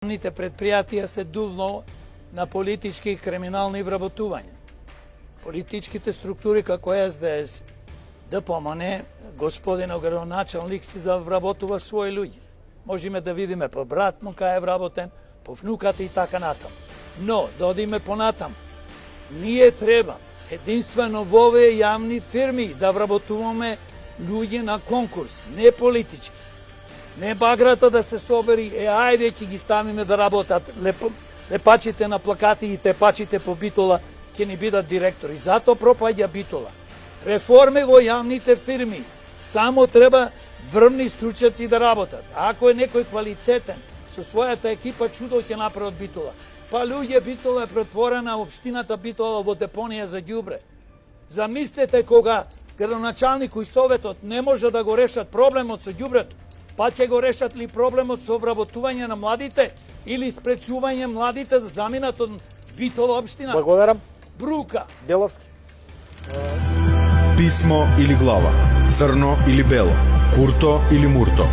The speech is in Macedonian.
Предпријатија се дувно на политички и криминални вработувања. Политичките структури како СДС, ДПМН, господинов градоначалник си завработува своји луѓе. Можеме да видиме по брат му кај е вработен, по внуката и така натаму. Но, да одиме понатаму. Ние треба единствено во овие јавни фирми да вработуваме луѓе на конкурс, не политички. Не баграта да се собери, ајде ќе ги ставиме да работат лепачите на плакати и тепачите по Битола ќе ни бидат директори. Зато пропаѓа Битола. Реформи во јавните фирми. Само треба врвни стручаци да работат. Ако е некој квалитетен со својата екипа, чудо ќе направи од Битола. Па луѓе, Битола е претворена општината Битола во депонија за ѓубре. Замислете кога градоначалник и советот не може да го решат проблемот со ѓубрето, па ќе го решат ли проблемот со вработување на младите или спречување младите да заминат од Битола општина? Благодарам. Брука. Деловски. Писмо или глава, црно или бело, курто или мурто.